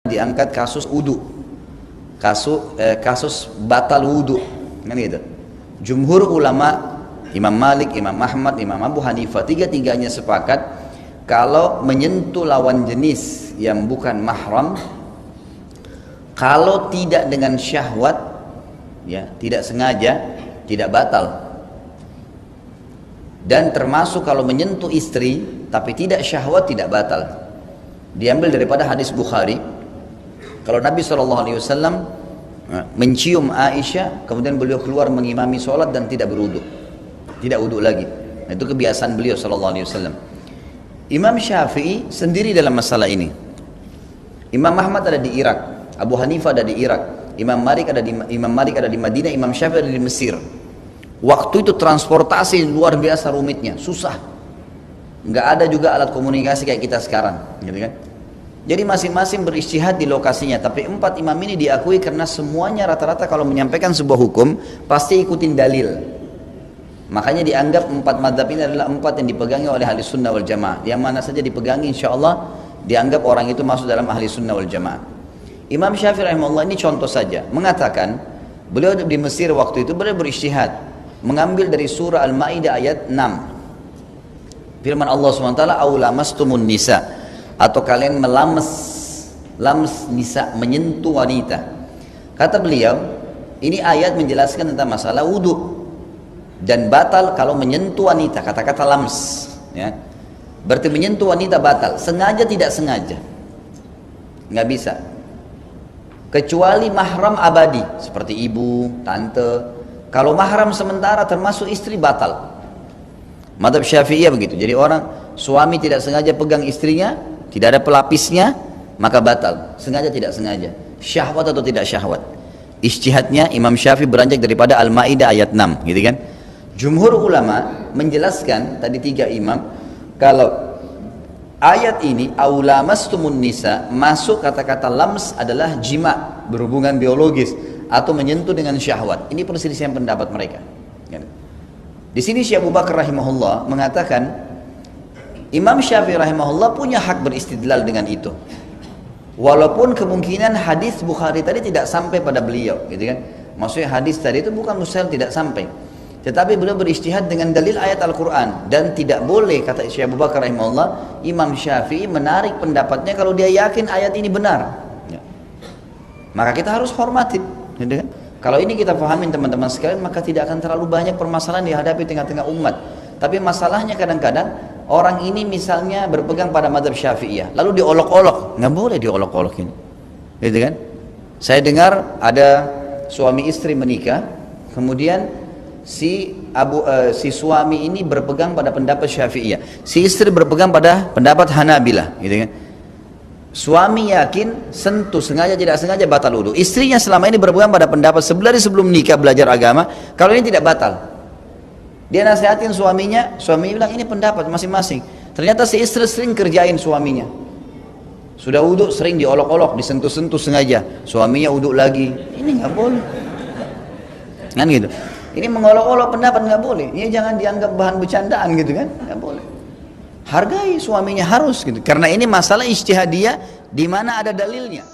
diangkat kasus wudu, kasus batal wudu, kan gitu. Jumhur ulama, Imam Malik, Imam Ahmad, Imam Abu Hanifah, tiga-tiganya sepakat kalau menyentuh lawan jenis yang bukan mahram, kalau tidak dengan syahwat, ya, tidak sengaja, tidak batal. Dan termasuk kalau menyentuh istri tapi tidak syahwat, tidak batal. Diambil daripada hadis Bukhari, kalau Nabi SAW mencium Aisyah, kemudian beliau keluar mengimami sholat dan tidak berwudu, tidak wudu lagi. Nah, itu kebiasaan beliau SAW. Imam Syafi'i sendiri dalam masalah ini. Imam Ahmad ada di Irak, Abu Hanifah ada di Irak, Imam Malik ada di Madinah, Imam Syafi'i ada di Mesir. Waktu itu transportasi luar biasa rumitnya, susah. Nggak ada juga alat komunikasi kayak kita sekarang, gitu kan? Jadi masing-masing berijtihad di lokasinya, tapi empat imam ini diakui karena semuanya rata-rata kalau menyampaikan sebuah hukum pasti ikutin dalil. Makanya dianggap empat mazhab ini adalah empat yang dipegangi oleh ahli sunnah wal jamaah. Yang mana saja dipegangi insya Allah dianggap orang itu masuk dalam ahli sunnah wal jamaah. Imam Syafi'i rahimahullah ini contoh saja, mengatakan beliau di Mesir waktu itu beliau berijtihad, mengambil dari surah Al-Ma'idah ayat 6. Firman Allah SWT, "Au lamastumun nisa", atau kalian lams nisa, menyentuh wanita. Kata beliau, ini ayat menjelaskan tentang masalah wudu dan batal kalau menyentuh wanita. Kata-kata lams, ya, berarti menyentuh wanita batal, sengaja tidak sengaja, nggak bisa. Kecuali mahram abadi seperti ibu, tante. Kalau mahram sementara termasuk istri batal. Mazhab Syafi'iyah begitu. Jadi orang suami tidak sengaja pegang istrinya, tidak ada pelapisnya, maka batal. Sengaja tidak sengaja, syahwat atau tidak syahwat. Ijtihadnya Imam Syafi'i beranjak daripada Al-Ma'idah ayat 6, gitu kan. Jumhur ulama menjelaskan, tadi tiga imam, kalau ayat ini aulamastumun nisa, masuk kata-kata lams adalah jima, berhubungan biologis atau menyentuh dengan syahwat. Ini perselisihan pendapat mereka. Di sini Syekh Abu Bakar rahimahullah mengatakan Imam Syafi'i rahimahullah punya hak beristidlal dengan itu. Walaupun kemungkinan hadis Bukhari tadi tidak sampai pada beliau, gitu kan. Maksudnya hadis tadi itu bukan mustahil tidak sampai. Tetapi beliau berijtihad dengan dalil ayat Al-Qur'an, dan tidak boleh, kata Syekh Abu Bakar rahimahullah, Imam Syafi'i menarik pendapatnya kalau dia yakin ayat ini benar. Ya. Maka kita harus hormati, gitu kan. Kalau ini kita pahamin teman-teman sekalian, maka tidak akan terlalu banyak permasalahan dihadapi tengah-tengah umat. Tapi masalahnya kadang-kadang orang ini misalnya berpegang pada mazhab Syafi'iyah, lalu diolok-olok. Nggak boleh diolok-olok ini, gitu kan? Saya dengar ada suami istri menikah, kemudian si suami ini berpegang pada pendapat Syafi'iyah, si istri berpegang pada pendapat Hanabilah, gitu kan? Suami yakin sentuh sengaja tidak sengaja batal wudu. Istrinya selama ini berpegang pada pendapat sebelum nikah belajar agama, kalau ini tidak batal. Dia nasihatin suaminya bilang ini pendapat masing-masing. Ternyata si istri sering kerjain suaminya. Sudah wudu sering diolok-olok, disentuh-sentuh sengaja. Suaminya wudu lagi. Ini nggak boleh. Kan gitu. Ini mengolok-olok pendapat nggak boleh. Ini jangan dianggap bahan bercandaan gitu kan? Nggak boleh. Hargai suaminya harus gitu. Karena ini masalah ijtihadiyah di mana ada dalilnya.